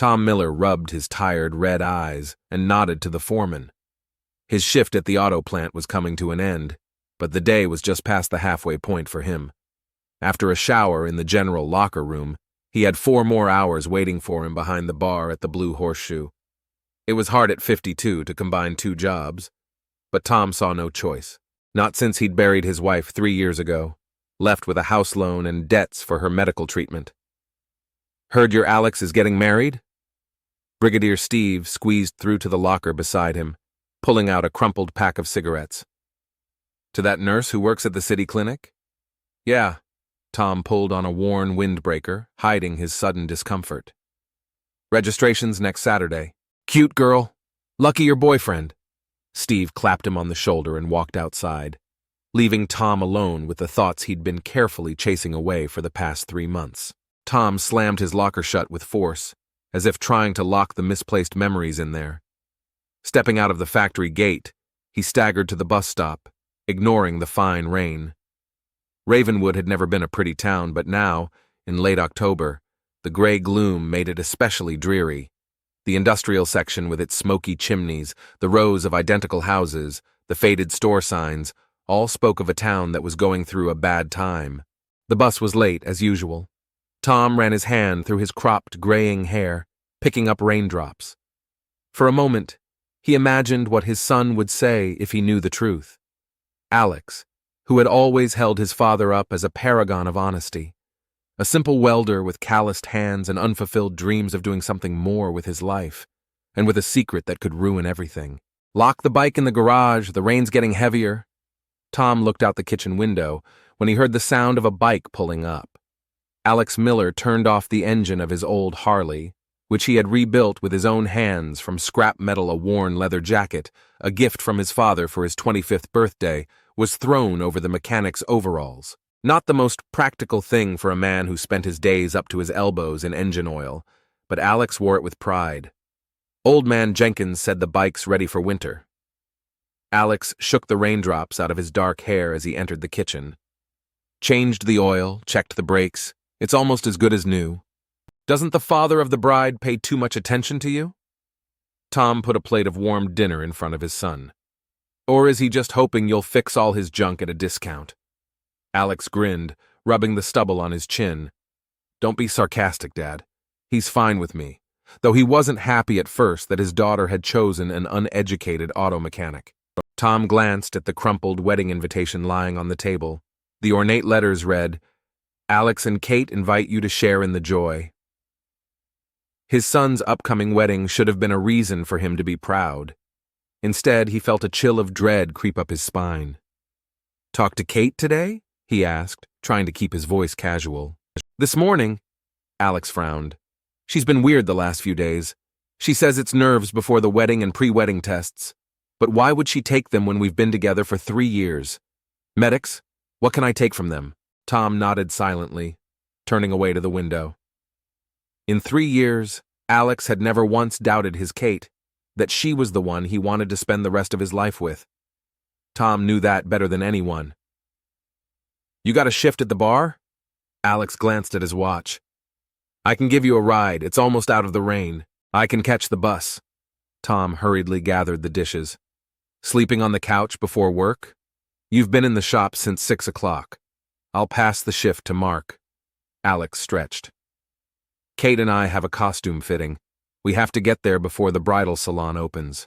Tom Miller rubbed his tired red eyes and nodded to the foreman. His shift at the auto plant was coming to an end, but the day was just past the halfway point for him. After a shower in the general locker room, he had 4 more hours waiting for him behind the bar at the Blue Horseshoe. It was hard at 52 to combine 2 jobs, but Tom saw no choice. Not since he'd buried his wife 3 years ago, left with a house loan and debts for her medical treatment. "Heard your Alex is getting married?" Brigadier Steve squeezed through to the locker beside him, pulling out a crumpled pack of cigarettes. "To that nurse who works at the city clinic?" "Yeah." Tom pulled on a worn windbreaker, hiding his sudden discomfort. "Registration's next Saturday. Cute girl. Lucky your boyfriend." Steve clapped him on the shoulder and walked outside, leaving Tom alone with the thoughts he'd been carefully chasing away for the past 3 months. Tom slammed his locker shut with force, as if trying to lock the misplaced memories in there. Stepping out of the factory gate, he staggered to the bus stop, ignoring the fine rain. Ravenwood had never been a pretty town, but now, in late October, the gray gloom made it especially dreary. The industrial section with its smoky chimneys, the rows of identical houses, the faded store signs, all spoke of a town that was going through a bad time. The bus was late, as usual. Tom ran his hand through his cropped, graying hair, picking up raindrops. For a moment, he imagined what his son would say if he knew the truth. Alex, who had always held his father up as a paragon of honesty, a simple welder with calloused hands and unfulfilled dreams of doing something more with his life, and with a secret that could ruin everything. "Lock the bike in the garage, the rain's getting heavier." Tom looked out the kitchen window when he heard the sound of a bike pulling up. Alex Miller turned off the engine of his old Harley, which he had rebuilt with his own hands from scrap metal. A worn leather jacket, a gift from his father for his 25th birthday, was thrown over the mechanic's overalls. Not the most practical thing for a man who spent his days up to his elbows in engine oil, but Alex wore it with pride. Old man Jenkins said the bike's ready for winter. Alex shook the raindrops out of his dark hair as he entered the kitchen. Changed the oil, checked the brakes. It's almost as good as new. "Doesn't the father of the bride pay too much attention to you?" Tom put a plate of warm dinner in front of his son. "Or is he just hoping you'll fix all his junk at a discount?" Alex grinned, rubbing the stubble on his chin. "Don't be sarcastic, Dad. He's fine with me, though he wasn't happy at first that his daughter had chosen an uneducated auto mechanic." Tom glanced at the crumpled wedding invitation lying on the table. The ornate letters read, "Alex and Kate invite you to share in the joy." His son's upcoming wedding should have been a reason for him to be proud. Instead, he felt a chill of dread creep up his spine. "Talk to Kate today?" he asked, trying to keep his voice casual. "This morning." Alex frowned. "She's been weird the last few days. She says it's nerves before the wedding and pre-wedding tests. But why would she take them when we've been together for 3 years? Medics, what can I take from them?" Tom nodded silently, turning away to the window. In 3 years, Alex had never once doubted his Kate, that she was the one he wanted to spend the rest of his life with. Tom knew that better than anyone. "You got a shift at the bar?" Alex glanced at his watch. "I can give you a ride. It's almost out of the rain. I can catch the bus." Tom hurriedly gathered the dishes. "Sleeping on the couch before work? You've been in the shop since 6 o'clock. I'll pass the shift to Mark." Alex stretched. "Kate and I have a costume fitting. We have to get there before the bridal salon opens."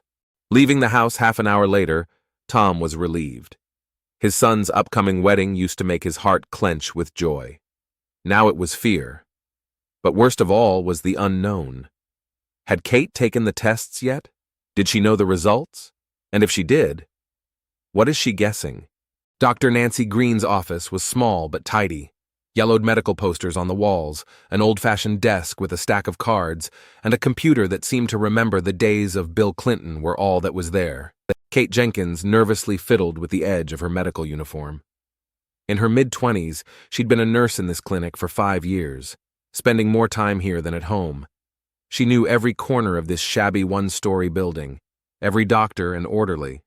Leaving the house half an hour later, Tom was relieved. His son's upcoming wedding used to make his heart clench with joy. Now it was fear. But worst of all was the unknown. Had Kate taken the tests yet? Did she know the results? And if she did, what is she guessing? Dr. Nancy Green's office was small but tidy. Yellowed medical posters on the walls, an old-fashioned desk with a stack of cards, and a computer that seemed to remember the days of Bill Clinton were all that was there. Kate Jenkins nervously fiddled with the edge of her medical uniform. In her mid-20s, she'd been a nurse in this clinic for 5 years, spending more time here than at home. She knew every corner of this shabby one-story building, every doctor and orderly.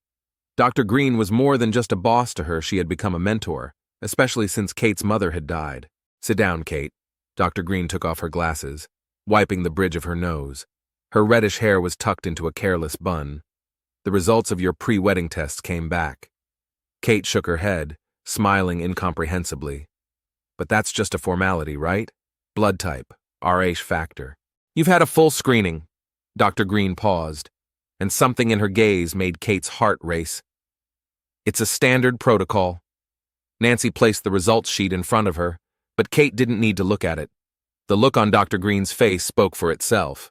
Dr. Green was more than just a boss to her. She had become a mentor, especially since Kate's mother had died. "Sit down, Kate." Dr. Green took off her glasses. wiping the bridge of her nose. Her reddish hair was tucked into a careless bun. The results of your pre-wedding tests came back. Kate shook her head, smiling incomprehensibly. But that's just a formality, right? Blood type, Rh factor. You've had a full screening. Dr. Green paused, and something in her gaze made Kate's heart race. It's a standard protocol. Nancy placed the results sheet in front of her, but Kate didn't need to look at it. The look on Dr. Green's face spoke for itself.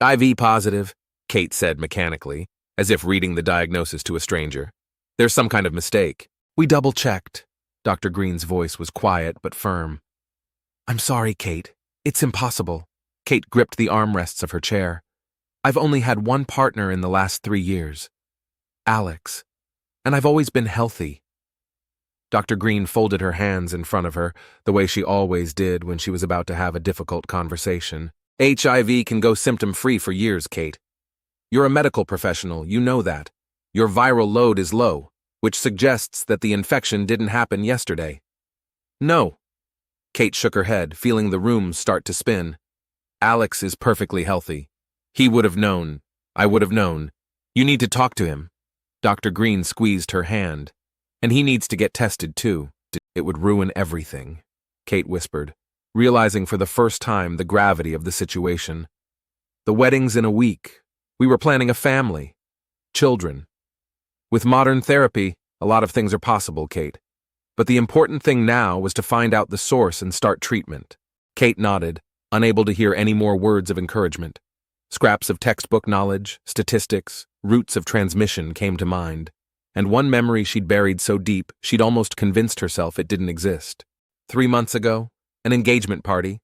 IV positive, Kate said mechanically, as if reading the diagnosis to a stranger. There's some kind of mistake. We double-checked. Dr. Green's voice was quiet but firm. I'm sorry, Kate. It's impossible. Kate gripped the armrests of her chair. I've only had one partner in the last 3 years. Alex. And I've always been healthy. Dr. Green folded her hands in front of her, the way she always did when she was about to have a difficult conversation. HIV can go symptom-free for years, Kate. You're a medical professional, you know that. Your viral load is low, which suggests that the infection didn't happen yesterday. No. Kate shook her head, feeling the room start to spin. Alex is perfectly healthy. He would have known. I would have known. You need to talk to him. Dr. Green squeezed her hand. And he needs to get tested too. It would ruin everything, Kate whispered, realizing for the first time the gravity of the situation. The wedding's in a week. We were planning a family. Children. With modern therapy, a lot of things are possible, Kate. But the important thing now was to find out the source and start treatment. Kate nodded, unable to hear any more words of encouragement. Scraps of textbook knowledge, statistics, routes of transmission came to mind. And one memory she'd buried so deep she'd almost convinced herself it didn't exist. 3 months ago, an engagement party.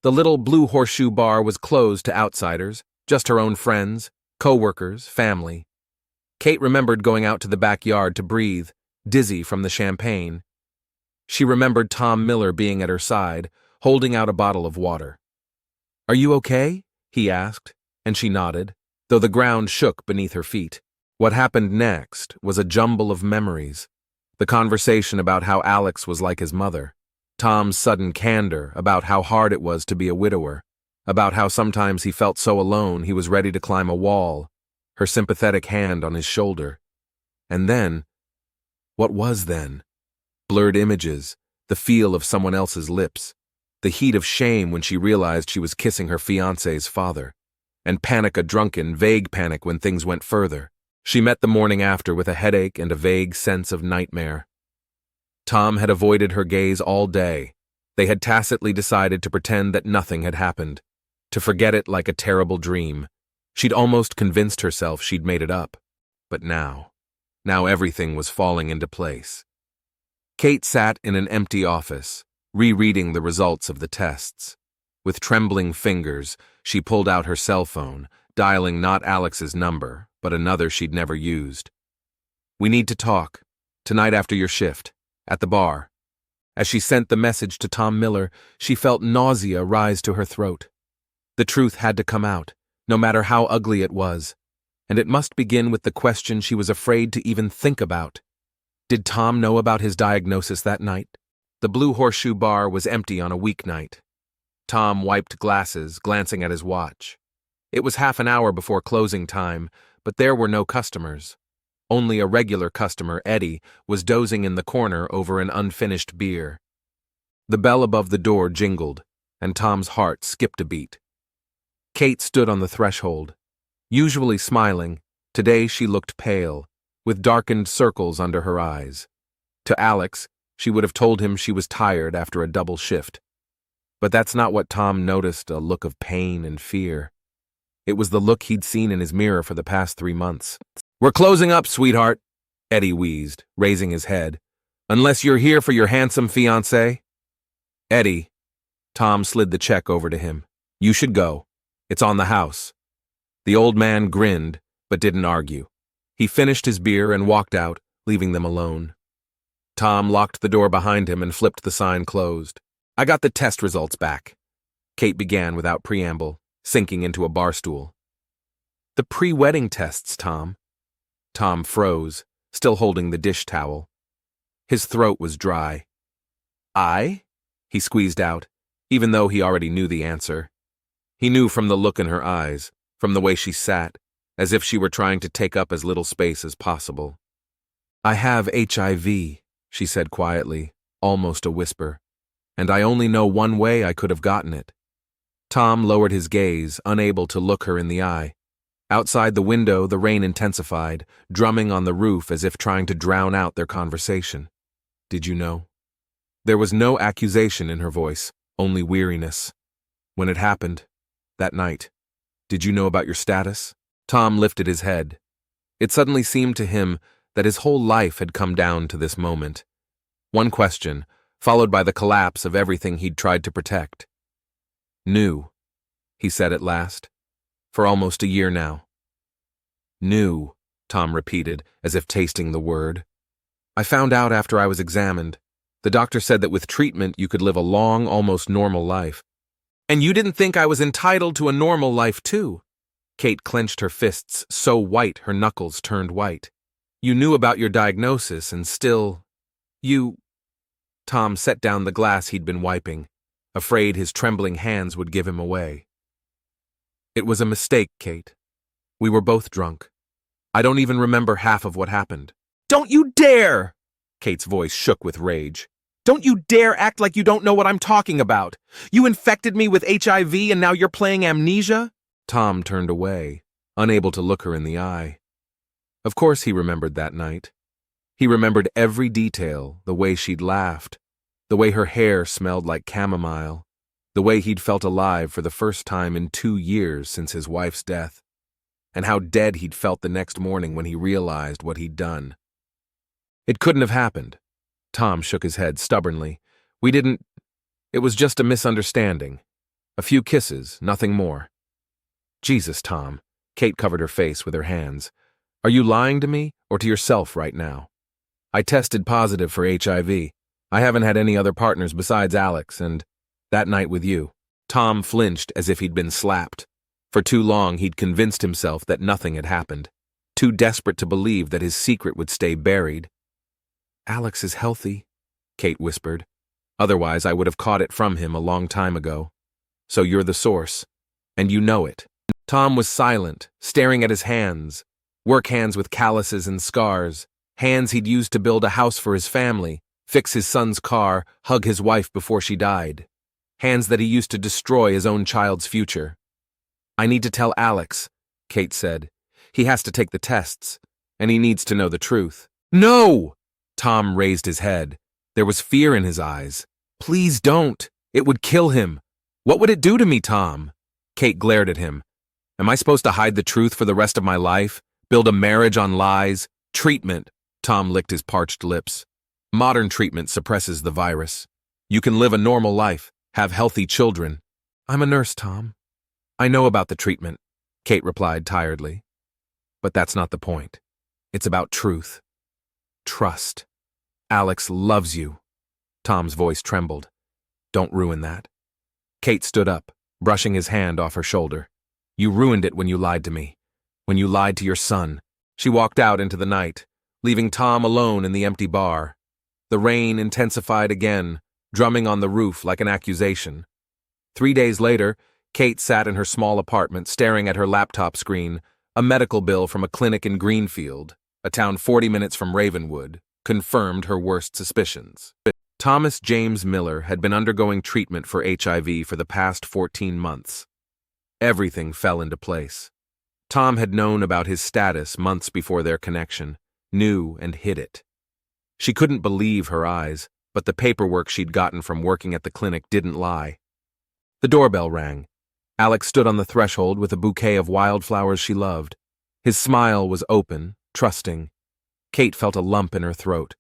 The little Blue Horseshoe bar was closed to outsiders, just her own friends, co-workers, family. Kate remembered going out to the backyard to breathe, dizzy from the champagne. She remembered Tom Miller being at her side, holding out a bottle of water. Are you okay? He asked, and she nodded, though the ground shook beneath her feet. What happened next was a jumble of memories. The conversation about how Alex was like his mother. Tom's sudden candor about how hard it was to be a widower. About how sometimes he felt so alone he was ready to climb a wall. Her sympathetic hand on his shoulder. And then, what was then? Blurred images, the feel of someone else's lips, the heat of shame when she realized she was kissing her fiancé's father, and panic, a drunken, vague panic when things went further. She met the morning after with a headache and a vague sense of nightmare. Tom had avoided her gaze all day. They had tacitly decided to pretend that nothing had happened, to forget it like a terrible dream. She'd almost convinced herself she'd made it up. But now everything was falling into place. Kate sat in an empty office, rereading the results of the tests. With trembling fingers, she pulled out her cell phone, dialing not Alex's number, but another she'd never used. We need to talk, tonight after your shift, at the bar. As she sent the message to Tom Miller, she felt nausea rise to her throat. The truth had to come out, no matter how ugly it was, and it must begin with the question she was afraid to even think about. Did Tom know about his diagnosis that night? The Blue Horseshoe bar was empty on a weeknight. Tom wiped glasses, glancing at his watch. It was half an hour before closing time, but there were no customers. Only a regular customer, Eddie, was dozing in the corner over an unfinished beer. The bell above the door jingled, and Tom's heart skipped a beat. Kate stood on the threshold. Usually smiling, today she looked pale, with darkened circles under her eyes. To Alex, she would have told him she was tired after a double shift. But that's not what Tom noticed, a look of pain and fear. It was the look he'd seen in his mirror for the past 3 months. We're closing up, sweetheart, Eddie wheezed, raising his head. Unless you're here for your handsome fiancé. Eddie, Tom slid the check over to him. You should go. It's on the house. The old man grinned, but didn't argue. He finished his beer and walked out, leaving them alone. Tom locked the door behind him and flipped the sign closed. I got the test results back, Kate began without preamble, sinking into a bar stool. The pre-wedding tests, Tom. Tom froze, still holding the dish towel. His throat was dry. He squeezed out, even though he already knew the answer. He knew from the look in her eyes, from the way she sat, as if she were trying to take up as little space as possible. "I have HIV," she said quietly, almost a whisper, "and I only know one way I could have gotten it." Tom lowered his gaze, unable to look her in the eye. Outside the window, the rain intensified, drumming on the roof as if trying to drown out their conversation. "Did you know?" There was no accusation in her voice, only weariness. "When it happened, that night, did you know about your status?" Tom lifted his head. It suddenly seemed to him that his whole life had come down to this moment. One question, followed by the collapse of everything he'd tried to protect. "Knew," he said at last. "For almost a year now." "Knew," Tom repeated, as if tasting the word. "I found out after I was examined. The doctor said that with treatment you could live a long, almost normal life." "And you didn't think I was entitled to a normal life too?" Kate clenched her fists so white her knuckles turned white. "You knew about your diagnosis and still... you..." Tom set down the glass he'd been wiping, afraid his trembling hands would give him away. "It was a mistake, Kate. We were both drunk. I don't even remember half of what happened." "Don't you dare!" Kate's voice shook with rage. "Don't you dare act like you don't know what I'm talking about! You infected me with HIV and now you're playing amnesia?" Tom turned away, unable to look her in the eye. Of course he remembered that night. He remembered every detail, the way she'd laughed, the way her hair smelled like chamomile, the way he'd felt alive for the first time in 2 years since his wife's death, and how dead he'd felt the next morning when he realized what he'd done. "It couldn't have happened." Tom shook his head stubbornly. It was just a misunderstanding. A few kisses, nothing more." "Jesus, Tom." Kate covered her face with her hands. "Are you lying to me or to yourself right now? I tested positive for HIV. I haven't had any other partners besides Alex, and that night with you." Tom flinched as if he'd been slapped. For too long he'd convinced himself that nothing had happened, too desperate to believe that his secret would stay buried. "Alex is healthy," Kate whispered. "Otherwise I would have caught it from him a long time ago. So you're the source, and you know it." Tom was silent, staring at his hands, work hands with calluses and scars, hands he'd used to build a house for his family, fix his son's car, hug his wife before she died, hands that he used to destroy his own child's future. "I need to tell Alex," Kate said. "He has to take the tests, and he needs to know the truth." "No!" Tom raised his head. There was fear in his eyes. "Please don't. It would kill him. What would it do to me, Tom?" Kate glared at him. "Am I supposed to hide the truth for the rest of my life? Build a marriage on lies? Treatment." Tom licked his parched lips. "Modern treatment suppresses the virus. You can live a normal life, have healthy children." "I'm a nurse, Tom. I know about the treatment," Kate replied tiredly. "But that's not the point. It's about truth. Trust. Alex loves you." Tom's voice trembled. "Don't ruin that." Kate stood up, brushing his hand off her shoulder. "You ruined it when you lied to me. When you lied to your son." She walked out into the night, leaving Tom alone in the empty bar. The rain intensified again, drumming on the roof like an accusation. 3 days later, Kate sat in her small apartment staring at her laptop screen, a medical bill from a clinic in Greenfield, a town 40 minutes from Ravenwood, confirmed her worst suspicions. Thomas James Miller had been undergoing treatment for HIV for the past 14 months. Everything fell into place. Tom had known about his status months before their connection, knew and hid it. She couldn't believe her eyes, but the paperwork she'd gotten from working at the clinic didn't lie. The doorbell rang. Alex stood on the threshold with a bouquet of wildflowers she loved. His smile was open, trusting. Kate felt a lump in her throat.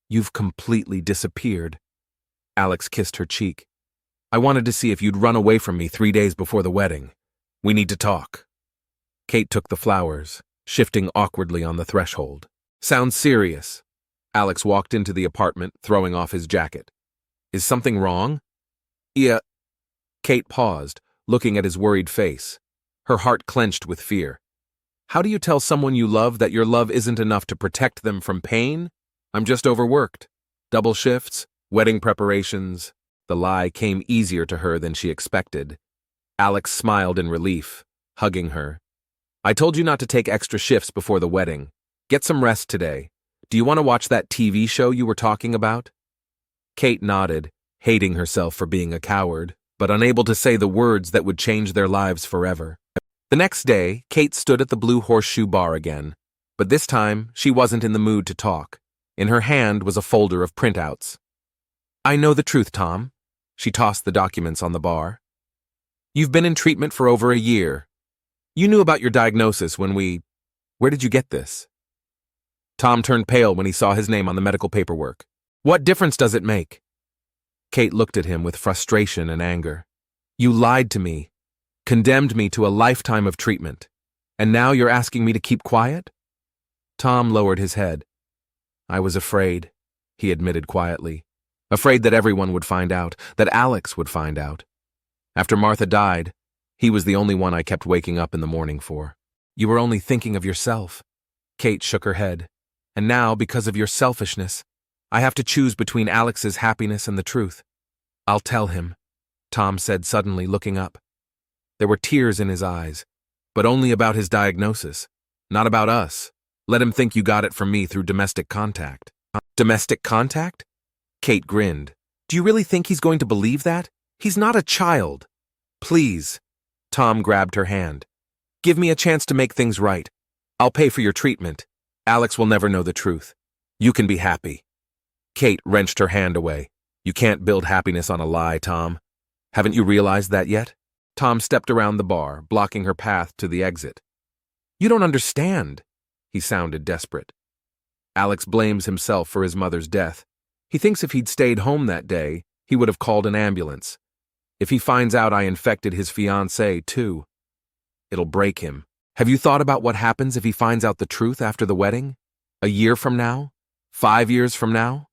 "You've completely disappeared." Alex kissed her cheek. "I wanted to see if you'd run away from me 3 days before the wedding. We need to talk." Kate took the flowers, shifting awkwardly on the threshold. "Sounds serious." Alex walked into the apartment, throwing off his jacket. "Is something wrong?" "Yeah." Kate paused, looking at his worried face. Her heart clenched with fear. "How do you tell someone you love that your love isn't enough to protect them from pain?" "I'm just overworked. Double shifts, wedding preparations." The lie came easier to her than she expected. Alex smiled in relief, hugging her. I told you not to take extra shifts before the wedding. Get some rest today. Do you want to watch that TV show you were talking about? Kate nodded, hating herself for being a coward, but unable to say the words that would change their lives forever. The next day, Kate stood at the Blue Horseshoe Bar again, but this time she wasn't in the mood to talk. In her hand was a folder of printouts. I know the truth, Tom. She tossed the documents on the bar. You've been in treatment for over a year. You knew about your diagnosis when Where did you get this? Tom turned pale when he saw his name on the medical paperwork. What difference does it make? Kate looked at him with frustration and anger. You lied to me, condemned me to a lifetime of treatment, and now you're asking me to keep quiet? Tom lowered his head. I was afraid, he admitted quietly. Afraid that everyone would find out, that Alex would find out. After Martha died, he was the only one I kept waking up in the morning for. You were only thinking of yourself. Kate shook her head. And now, because of your selfishness, I have to choose between Alex's happiness and the truth. I'll tell him, Tom said suddenly, looking up. There were tears in his eyes, but only about his diagnosis, not about us. Let him think you got it from me through domestic contact. Domestic contact? Kate grinned. Do you really think he's going to believe that? He's not a child. Please. Tom grabbed her hand. Give me a chance to make things right. I'll pay for your treatment. Alex will never know the truth. You can be happy. Kate wrenched her hand away. You can't build happiness on a lie, Tom. Haven't you realized that yet? Tom stepped around the bar, blocking her path to the exit. You don't understand. He sounded desperate. Alex blames himself for his mother's death. He thinks if he'd stayed home that day, he would have called an ambulance. If he finds out I infected his fiancée, too, it'll break him. Have you thought about what happens if he finds out the truth after the wedding? A year from now? 5 years from now?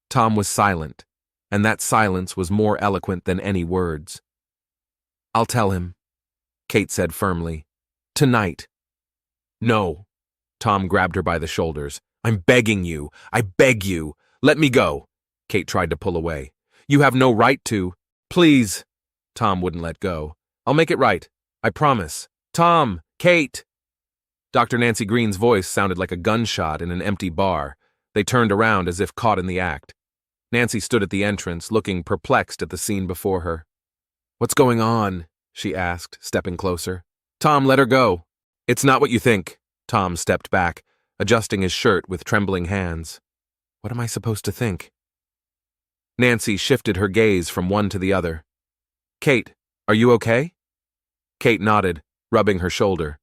Tom was silent, and that silence was more eloquent than any words. I'll tell him, Kate said firmly. Tonight. No. Tom grabbed her by the shoulders. I'm begging you. I beg you. Let me go. Kate tried to pull away. You have no right to. Please. Tom wouldn't let go. I'll make it right. I promise. Tom! Kate! Dr. Nancy Green's voice sounded like a gunshot in an empty bar. They turned around as if caught in the act. Nancy stood at the entrance, looking perplexed at the scene before her. What's going on? She asked, stepping closer. Tom, let her go. It's not what you think. Tom stepped back, adjusting his shirt with trembling hands. What am I supposed to think? Nancy shifted her gaze from one to the other. Kate, are you okay? Kate nodded, rubbing her shoulder.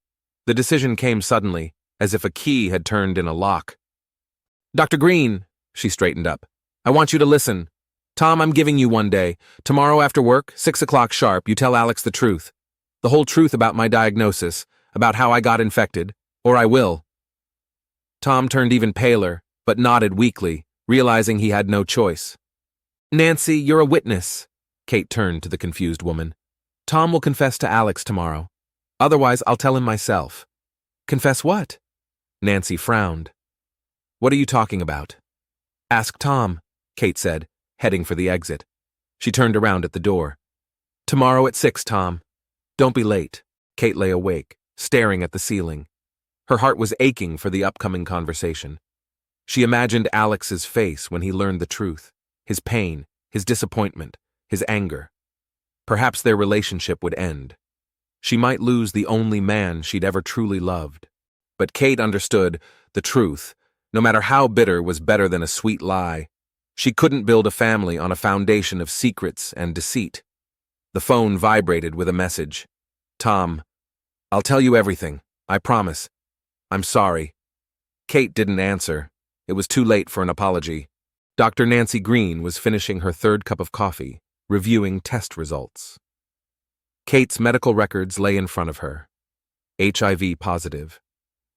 The decision came suddenly, as if a key had turned in a lock. Dr. Green, she straightened up. I want you to listen. Tom, I'm giving you one day. Tomorrow after work, 6 o'clock sharp, you tell Alex the truth. The whole truth about my diagnosis, about how I got infected, or I will. Tom turned even paler, but nodded weakly, realizing he had no choice. Nancy, you're a witness. Kate turned to the confused woman. Tom will confess to Alex tomorrow. Otherwise, I'll tell him myself. Confess what? Nancy frowned. What are you talking about? Ask Tom, Kate said, heading for the exit. She turned around at the door. Tomorrow at 6, Tom. Don't be late. Kate lay awake, staring at the ceiling. Her heart was aching for the upcoming conversation. She imagined Alex's face when he learned the truth, his pain, his disappointment, his anger. Perhaps their relationship would end. She might lose the only man she'd ever truly loved. But Kate understood the truth, no matter how bitter, was better than a sweet lie. She couldn't build a family on a foundation of secrets and deceit. The phone vibrated with a message. Tom, I'll tell you everything. I promise. I'm sorry. Kate didn't answer. It was too late for an apology. Dr. Nancy Green was finishing her 3rd cup of coffee, reviewing test results. Kate's medical records lay in front of her. HIV positive.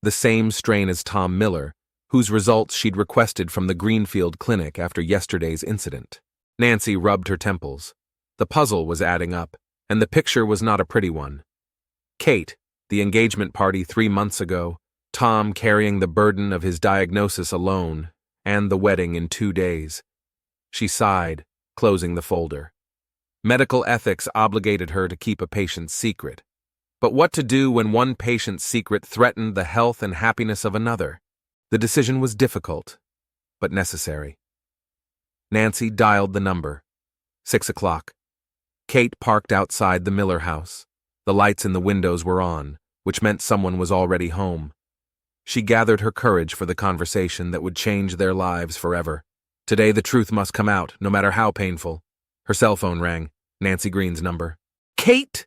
The same strain as Tom Miller, whose results she'd requested from the Greenfield Clinic after yesterday's incident. Nancy rubbed her temples. The puzzle was adding up, and the picture was not a pretty one. Kate, the engagement party 3 months ago, Tom carrying the burden of his diagnosis alone, and the wedding in 2 days. She sighed, closing the folder. Medical ethics obligated her to keep a patient's secret. But what to do when one patient's secret threatened the health and happiness of another? The decision was difficult, but necessary. Nancy dialed the number. 6 o'clock. Kate parked outside the Miller house. The lights in the windows were on, which meant someone was already home. She gathered her courage for the conversation that would change their lives forever. Today the truth must come out, no matter how painful. Her cell phone rang, Nancy Green's number. "Kate?"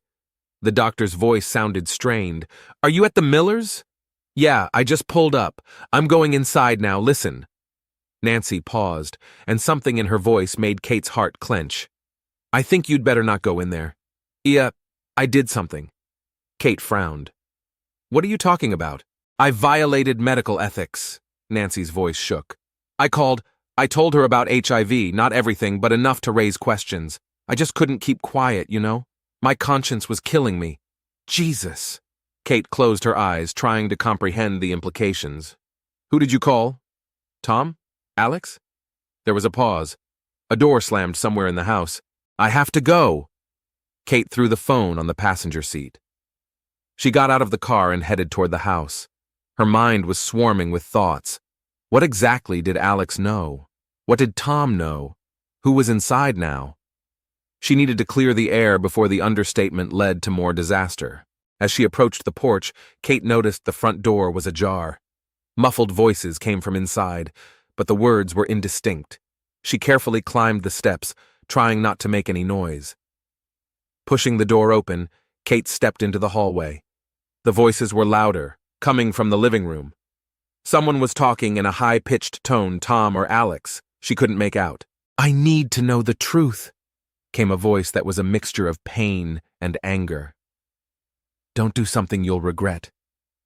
The doctor's voice sounded strained. "Are you at the Millers?" "Yeah, I just pulled up. I'm going inside now, listen." Nancy paused, and something in her voice made Kate's heart clench. "I think you'd better not go in there." "Yeah, I did something." Kate frowned. "What are you talking about?" "I violated medical ethics." Nancy's voice shook. I told her about HIV, not everything, but enough to raise questions. I just couldn't keep quiet, you know? My conscience was killing me. Jesus. Kate closed her eyes, trying to comprehend the implications. "Who did you call? Tom? Alex?" There was a pause. A door slammed somewhere in the house. "I have to go." Kate threw the phone on the passenger seat. She got out of the car and headed toward the house. Her mind was swarming with thoughts. What exactly did Alex know? What did Tom know? Who was inside now? She needed to clear the air before the understatement led to more disaster. As she approached the porch, Kate noticed the front door was ajar. Muffled voices came from inside, but the words were indistinct. She carefully climbed the steps, trying not to make any noise. Pushing the door open, Kate stepped into the hallway. The voices were louder, coming from the living room. Someone was talking in a high-pitched tone, Tom or Alex. She couldn't make out. "I need to know the truth," came a voice that was a mixture of pain and anger. "Don't do something you'll regret,"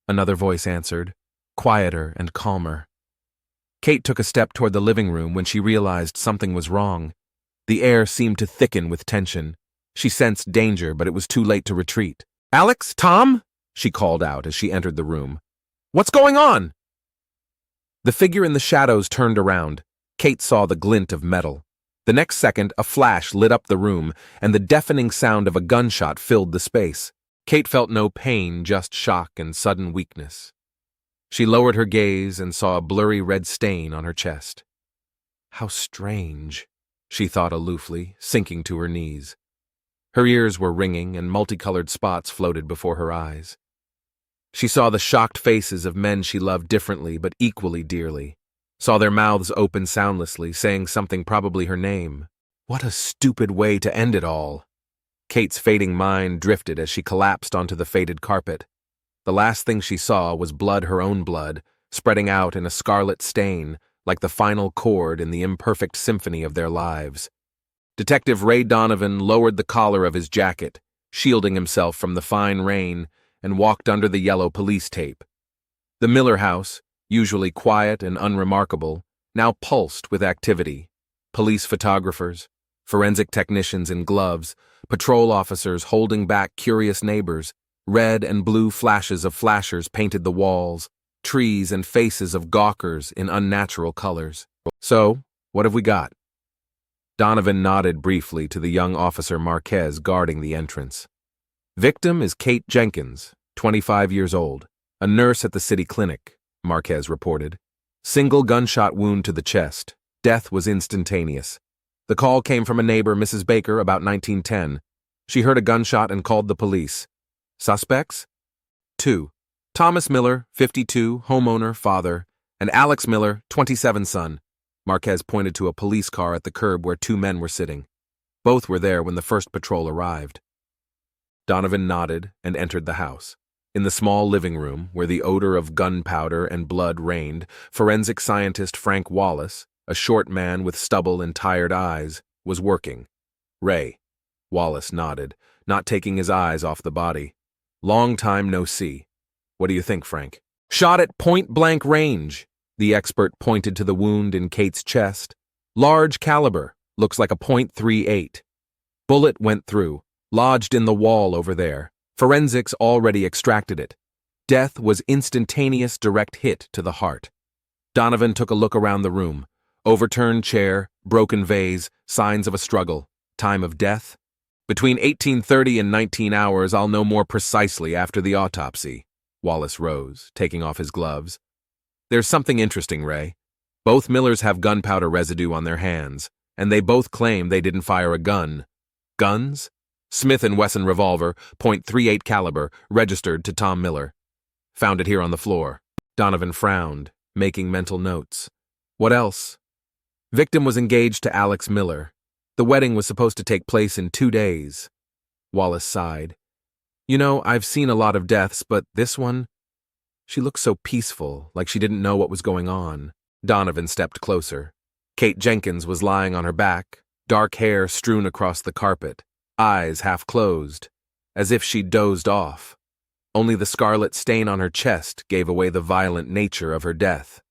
another voice answered, quieter and calmer. Kate took a step toward the living room when she realized something was wrong. The air seemed to thicken with tension. She sensed danger, but it was too late to retreat. "Alex? Tom?" she called out as she entered the room. "What's going on?" The figure in the shadows turned around. Kate saw the glint of metal. The next second, a flash lit up the room, and the deafening sound of a gunshot filled the space. Kate felt no pain, just shock and sudden weakness. She lowered her gaze and saw a blurry red stain on her chest. "How strange," she thought aloofly, sinking to her knees. Her ears were ringing and multicolored spots floated before her eyes. She saw the shocked faces of men she loved differently but equally dearly, saw their mouths open soundlessly, saying something, probably her name. What a stupid way to end it all. Kate's fading mind drifted as she collapsed onto the faded carpet. The last thing she saw was blood, her own blood, spreading out in a scarlet stain, like the final chord in the imperfect symphony of their lives. Detective Ray Donovan lowered the collar of his jacket, shielding himself from the fine rain, and walked under the yellow police tape. The Miller house, usually quiet and unremarkable, now pulsed with activity. Police photographers, forensic technicians in gloves, patrol officers holding back curious neighbors, red and blue flashes of flashers painted the walls, trees and faces of gawkers in unnatural colors. "So, what have we got?" Donovan nodded briefly to the young officer Marquez guarding the entrance. "Victim is Kate Jenkins, 25 years old, a nurse at the city clinic," Marquez reported. "Single gunshot wound to the chest. Death was instantaneous. The call came from a neighbor, Mrs. Baker, about 1910. She heard a gunshot and called the police. Suspects? 2. Thomas Miller, 52, homeowner, father, and Alex Miller, 27, son." Marquez pointed to a police car at the curb where 2 men were sitting. Both were there when the first patrol arrived. Donovan nodded and entered the house. In the small living room, where the odor of gunpowder and blood reigned, forensic scientist Frank Wallace, a short man with stubble and tired eyes, was working. "Ray." Wallace nodded, not taking his eyes off the body. "Long time no see. What do you think, Frank?" "Shot at point-blank range." The expert pointed to the wound in Kate's chest. "Large caliber, looks like a .38. Bullet went through, lodged in the wall over there. Forensics already extracted it. Death was instantaneous direct hit to the heart." Donovan took a look around the room. Overturned chair, broken vase, signs of a struggle. Time of death? Between 1830 and 19 hours, I'll know more precisely after the autopsy. Wallace rose, taking off his gloves. There's something interesting, Ray. Both Millers have gunpowder residue on their hands, and they both claim they didn't fire a gun. Guns? Smith & Wesson revolver, .38 caliber, registered to Tom Miller. Found it here on the floor. Donovan frowned, making mental notes. What else? Victim was engaged to Alex Miller. The wedding was supposed to take place in 2 days. Wallace sighed. You know, I've seen a lot of deaths, but this one? She looked so peaceful, like she didn't know what was going on. Donovan stepped closer. Kate Jenkins was lying on her back, dark hair strewn across the carpet, eyes half closed, as if she'd dozed off. Only the scarlet stain on her chest gave away the violent nature of her death.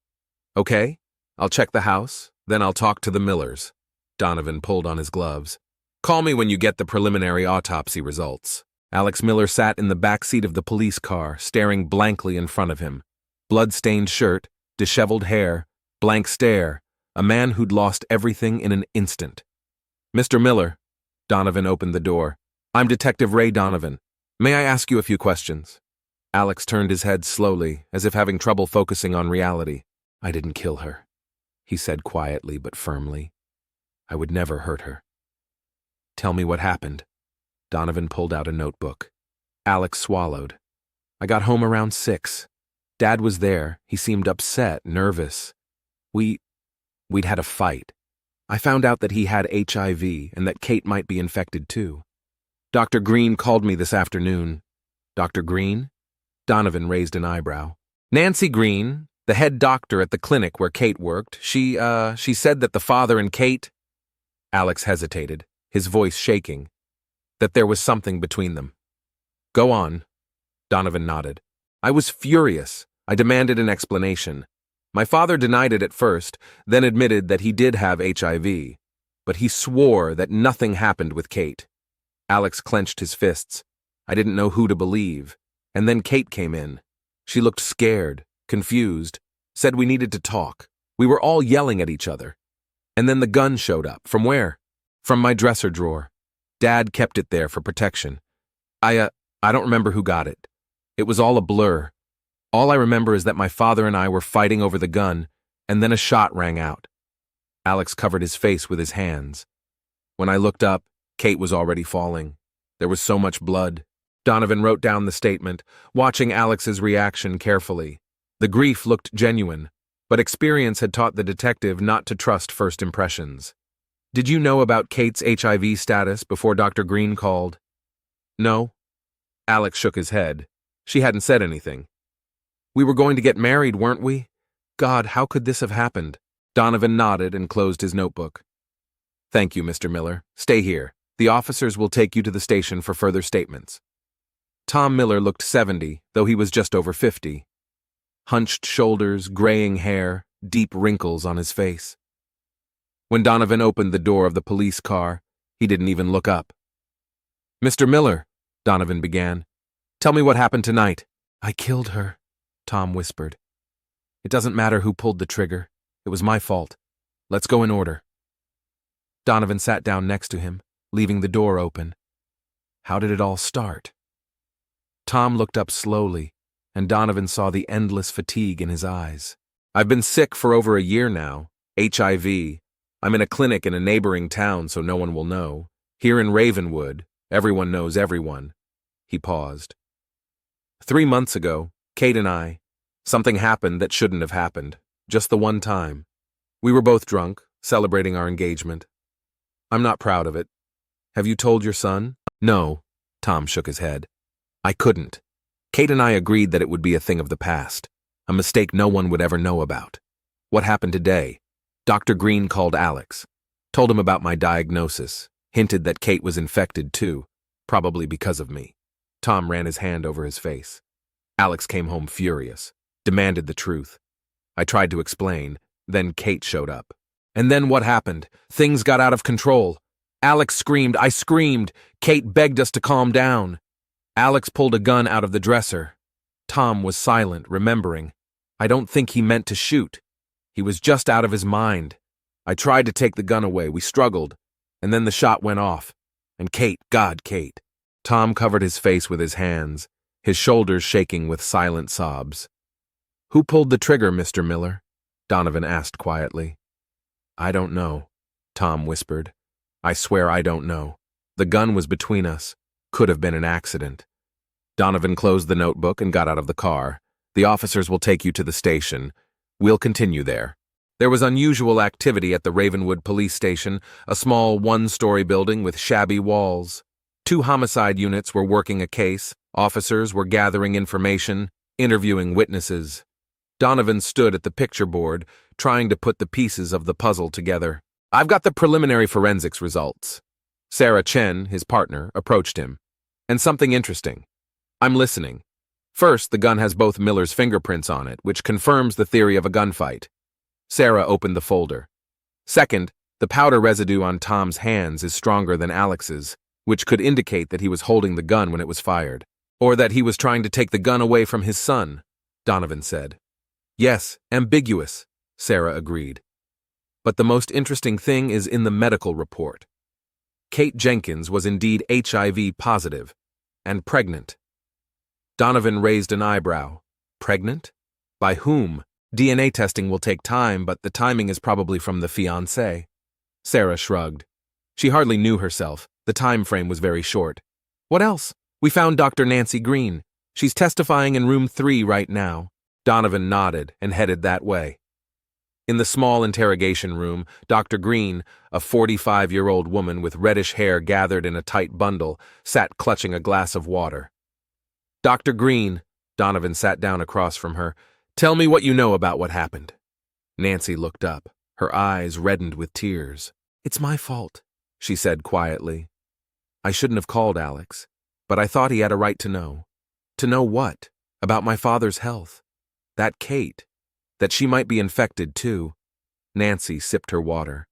Okay, I'll check the house, then I'll talk to the Millers. Donovan pulled on his gloves. Call me when you get the preliminary autopsy results. Alex Miller sat in the back seat of the police car, staring blankly in front of him. Blood-stained shirt, disheveled hair, blank stare, a man who'd lost everything in an instant. Mr. Miller. Donovan opened the door. I'm Detective Ray Donovan. May I ask you a few questions? Alex turned his head slowly, as if having trouble focusing on reality. I didn't kill her, he said quietly but firmly. I would never hurt her. Tell me what happened. Donovan pulled out a notebook. Alex swallowed. I got home around 6. Dad was there. He seemed upset, nervous. We'd had a fight. I found out that he had HIV and that Kate might be infected too. Dr. Green called me this afternoon. Dr. Green? Donovan raised an eyebrow. Nancy Green, the head doctor at the clinic where Kate worked, she said that the father and Kate... Alex hesitated, his voice shaking. That there was something between them. Go on. Donovan nodded. I was furious. I demanded an explanation. My father denied it at first, then admitted that he did have HIV, but he swore that nothing happened with Kate. Alex clenched his fists. I didn't know who to believe. And then Kate came in. She looked scared, confused, said we needed to talk. We were all yelling at each other. And then the gun showed up. From where? From my dresser drawer. Dad kept it there for protection. I don't remember who got it. It was all a blur. All I remember is that my father and I were fighting over the gun, and then a shot rang out. Alex covered his face with his hands. When I looked up, Kate was already falling. There was so much blood. Donovan wrote down the statement, watching Alex's reaction carefully. The grief looked genuine, but experience had taught the detective not to trust first impressions. Did you know about Kate's HIV status before Dr. Green called? No. Alex shook his head. She hadn't said anything. We were going to get married, weren't we? God, how could this have happened? Donovan nodded and closed his notebook. Thank you, Mr. Miller. Stay here. The officers will take you to the station for further statements. Tom Miller looked 70, though he was just over 50. Hunched shoulders, graying hair, deep wrinkles on his face. When Donovan opened the door of the police car, he didn't even look up. Mr. Miller, Donovan began, tell me what happened tonight. I killed her, Tom whispered. It doesn't matter who pulled the trigger. It was my fault. Let's go in order. Donovan sat down next to him, leaving the door open. How did it all start? Tom looked up slowly, and Donovan saw the endless fatigue in his eyes. I've been sick for over a year now. HIV. I'm in a clinic in a neighboring town, so no one will know. Here in Ravenwood, everyone knows everyone. He paused. 3 months ago, Kate and I, something happened that shouldn't have happened. Just the one time. We were both drunk, celebrating our engagement. I'm not proud of it. Have you told your son? No, Tom shook his head. I couldn't. Kate and I agreed that it would be a thing of the past, a mistake no one would ever know about. What happened today? Dr. Green called Alex, told him about my diagnosis, hinted that Kate was infected too, probably because of me. Tom ran his hand over his face. Alex came home furious, demanded the truth. I tried to explain, then Kate showed up. And then what happened? Things got out of control. Alex screamed, I screamed. Kate begged us to calm down. Alex pulled a gun out of the dresser. Tom was silent, remembering. I don't think he meant to shoot. He was just out of his mind. I tried to take the gun away. We struggled, and then the shot went off. And Kate, God, Kate. Tom covered his face with his hands, his shoulders shaking with silent sobs. Who pulled the trigger, Mr. Miller? Donovan asked quietly. I don't know, Tom whispered. I swear I don't know. The gun was between us. Could have been an accident. Donovan closed the notebook and got out of the car. The officers will take you to the station. We'll continue there. There was unusual activity at the Ravenwood police station, a small one-story building with shabby walls. 2 homicide units were working a case. Officers were gathering information, interviewing witnesses. Donovan stood at the picture board, trying to put the pieces of the puzzle together. I've got the preliminary forensics results. Sarah Chen, his partner, approached him. And something interesting. I'm listening. First, the gun has both Miller's fingerprints on it, which confirms the theory of a gunfight. Sarah opened the folder. Second, the powder residue on Tom's hands is stronger than Alex's, which could indicate that he was holding the gun when it was fired. Or that he was trying to take the gun away from his son, Donovan said. Yes, ambiguous, Sarah agreed. But the most interesting thing is in the medical report. Kate Jenkins was indeed HIV positive and pregnant. Donovan raised an eyebrow. Pregnant? By whom? DNA testing will take time, but the timing is probably from the fiancé. Sarah shrugged. She hardly knew herself. The time frame was very short. What else? We found Dr. Nancy Green. She's testifying in room 3 right now. Donovan nodded and headed that way. In the small interrogation room, Dr. Green, a 45-year-old woman with reddish hair gathered in a tight bundle, sat clutching a glass of water. Dr. Green, Donovan sat down across from her, tell me what you know about what happened. Nancy looked up, her eyes reddened with tears. It's my fault, she said quietly. I shouldn't have called Alex, but I thought he had a right to know. To know what? About my father's health. That Kate. That she might be infected too. Nancy sipped her water.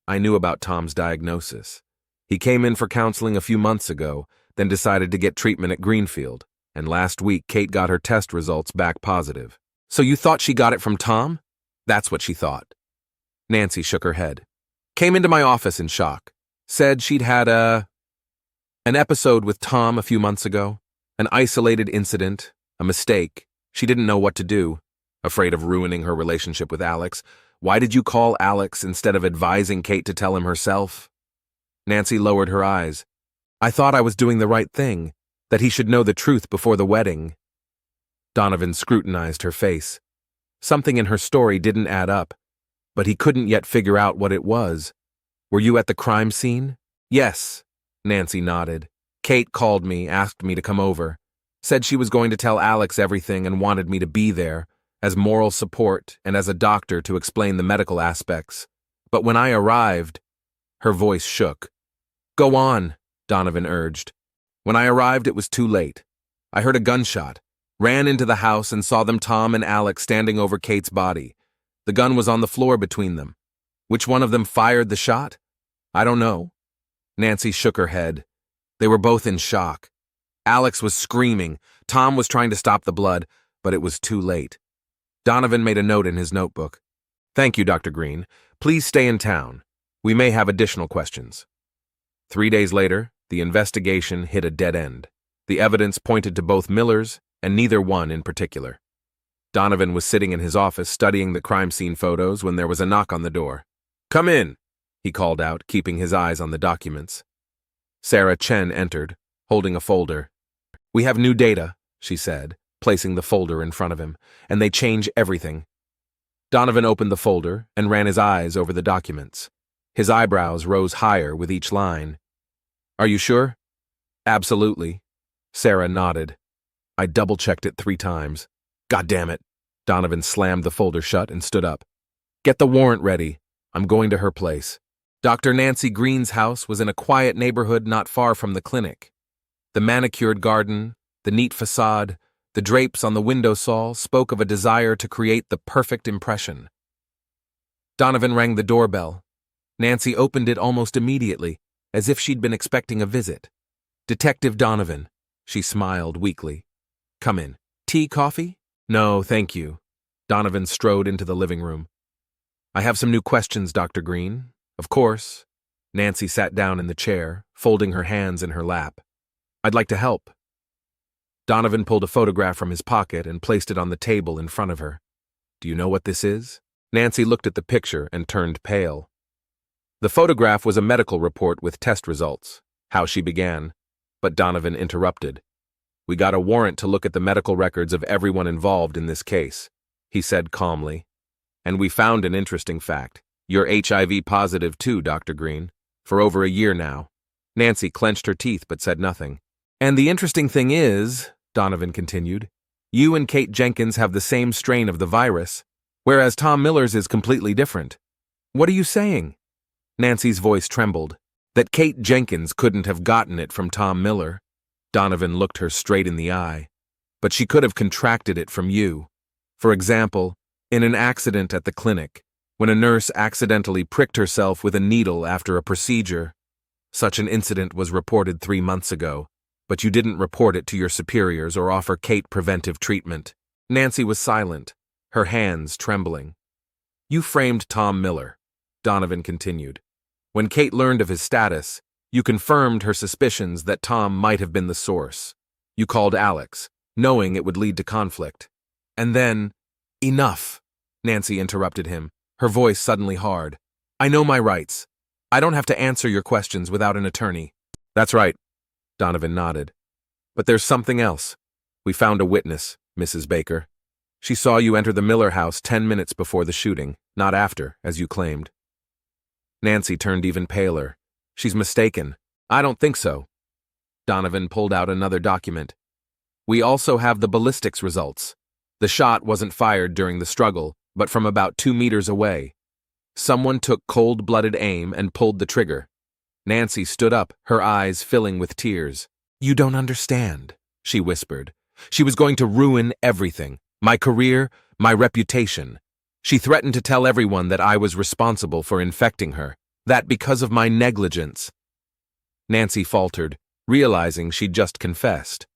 I knew about Tom's diagnosis. He came in for counseling a few months ago, then decided to get treatment at Greenfield, and last week Kate got her test results back positive. So you thought she got it from Tom? That's what she thought. Nancy shook her head. Came into my office in shock. Said she'd had an episode with Tom a few months ago. An isolated incident, a mistake. She didn't know what to do. Afraid of ruining her relationship with Alex. Why did you call Alex instead of advising Kate to tell him herself? Nancy lowered her eyes. I thought I was doing the right thing, that he should know the truth before the wedding. Donovan scrutinized her face. Something in her story didn't add up, but he couldn't yet figure out what it was. Were you at the crime scene? Yes, Nancy nodded. Kate called me, asked me to come over. Said she was going to tell Alex everything and wanted me to be there, as moral support and as a doctor to explain the medical aspects. But when I arrived, her voice shook. Go on, Donovan urged. When I arrived, it was too late. I heard a gunshot, ran into the house and saw them Tom and Alex standing over Kate's body. The gun was on the floor between them. Which one of them fired the shot? I don't know. Nancy shook her head. They were both in shock. Alex was screaming. Tom was trying to stop the blood, but it was too late. Donovan made a note in his notebook. Thank you, Dr. Green. Please stay in town. We may have additional questions. 3 days later, the investigation hit a dead end. The evidence pointed to both Millers, and neither one in particular. Donovan was sitting in his office studying the crime scene photos when there was a knock on the door. Come in, he called out, keeping his eyes on the documents. Sarah Chen entered, holding a folder. We have new data, she said, placing the folder in front of him, and they change everything. Donovan opened the folder and ran his eyes over the documents. His eyebrows rose higher with each line. Are you sure? Absolutely. Sarah nodded. I double-checked it 3 times. God damn it. Donovan slammed the folder shut and stood up. Get the warrant ready. I'm going to her place. Dr. Nancy Green's house was in a quiet neighborhood not far from the clinic. The manicured garden, the neat facade, the drapes on the windowsill spoke of a desire to create the perfect impression. Donovan rang the doorbell. Nancy opened it almost immediately, as if she'd been expecting a visit. Detective Donovan, she smiled weakly. Come in. Tea, coffee? No, thank you. Donovan strode into the living room. I have some new questions, Dr. Green. Of course. Nancy sat down in the chair, folding her hands in her lap. I'd like to help. Donovan pulled a photograph from his pocket and placed it on the table in front of her. Do you know what this is? Nancy looked at the picture and turned pale. The photograph was a medical report with test results. How she began, but Donovan interrupted. We got a warrant to look at the medical records of everyone involved in this case, he said calmly. And we found an interesting fact. You're HIV positive too, Dr. Green, for over a year now. Nancy clenched her teeth but said nothing. And the interesting thing is, Donovan continued, you and Kate Jenkins have the same strain of the virus, whereas Tom Miller's is completely different. What are you saying? Nancy's voice trembled. That Kate Jenkins couldn't have gotten it from Tom Miller. Donovan looked her straight in the eye. But she could have contracted it from you. For example, in an accident at the clinic, when a nurse accidentally pricked herself with a needle after a procedure. Such an incident was reported 3 months ago, but you didn't report it to your superiors or offer Kate preventive treatment. Nancy was silent, her hands trembling. You framed Tom Miller, Donovan continued. When Kate learned of his status, you confirmed her suspicions that Tom might have been the source. You called Alex, knowing it would lead to conflict. And then, enough, Nancy interrupted him, her voice suddenly hard. I know my rights. I don't have to answer your questions without an attorney. That's right, Donovan nodded. But there's something else. We found a witness, Mrs. Baker. She saw you enter the Miller house 10 minutes before the shooting, not after, as you claimed. Nancy turned even paler. She's mistaken. I don't think so. Donovan pulled out another document. We also have the ballistics results. The shot wasn't fired during the struggle, but from about 2 meters away. Someone took cold-blooded aim and pulled the trigger. Nancy stood up, her eyes filling with tears. You don't understand, she whispered. She was going to ruin everything. My career, my reputation. She threatened to tell everyone that I was responsible for infecting her, that because of my negligence. Nancy faltered, realizing she'd just confessed.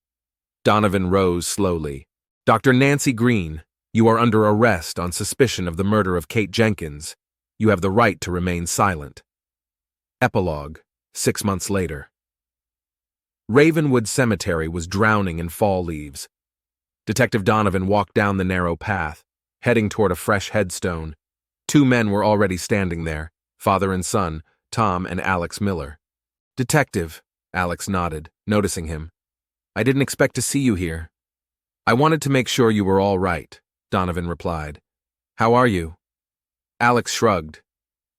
Donovan rose slowly. Dr. Nancy Green, you are under arrest on suspicion of the murder of Kate Jenkins. You have the right to remain silent. Epilogue, 6 months later. Ravenwood Cemetery was drowning in fall leaves. Detective Donovan walked down the narrow path, heading toward a fresh headstone. 2 men were already standing there, father and son, Tom and Alex Miller. Detective, Alex nodded, noticing him. I didn't expect to see you here. I wanted to make sure you were all right, Donovan replied. How are you? Alex shrugged.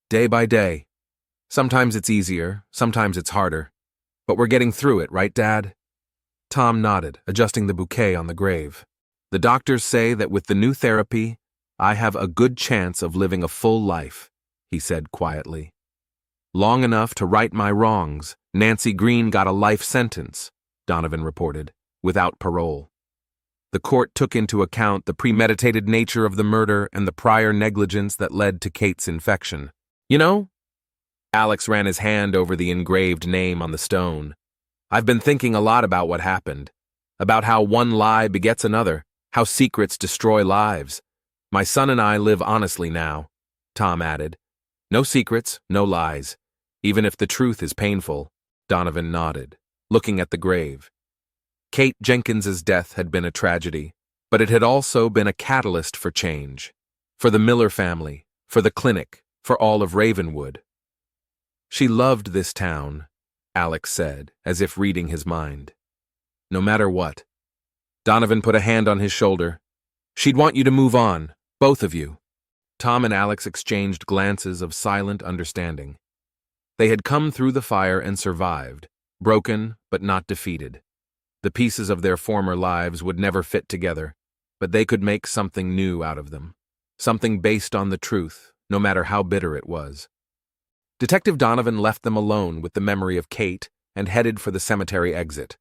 Day by day. Sometimes it's easier, sometimes it's harder. But we're getting through it, right, Dad? Tom nodded, adjusting the bouquet on the grave. The doctors say that with the new therapy, I have a good chance of living a full life, he said quietly. Long enough to right my wrongs, Nancy Green got a life sentence, Donovan reported, without parole. The court took into account the premeditated nature of the murder and the prior negligence that led to Kate's infection. You know? Alex ran his hand over the engraved name on the stone. I've been thinking a lot about what happened, about how one lie begets another, how secrets destroy lives. My son and I live honestly now, Tom added. No secrets, no lies. Even if the truth is painful, Donovan nodded, looking at the grave. Kate Jenkins's death had been a tragedy, but it had also been a catalyst for change. For the Miller family, for the clinic, for all of Ravenwood. She loved this town, Alex said, as if reading his mind. No matter what. Donovan put a hand on his shoulder. She'd want you to move on, both of you. Tom and Alex exchanged glances of silent understanding. They had come through the fire and survived, broken but not defeated. The pieces of their former lives would never fit together, but they could make something new out of them. Something based on the truth, no matter how bitter it was. Detective Donovan left them alone with the memory of Kate and headed for the cemetery exit.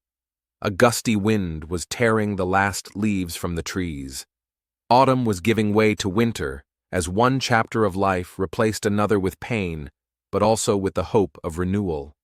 A gusty wind was tearing the last leaves from the trees. Autumn was giving way to winter as one chapter of life replaced another with pain, but also with the hope of renewal.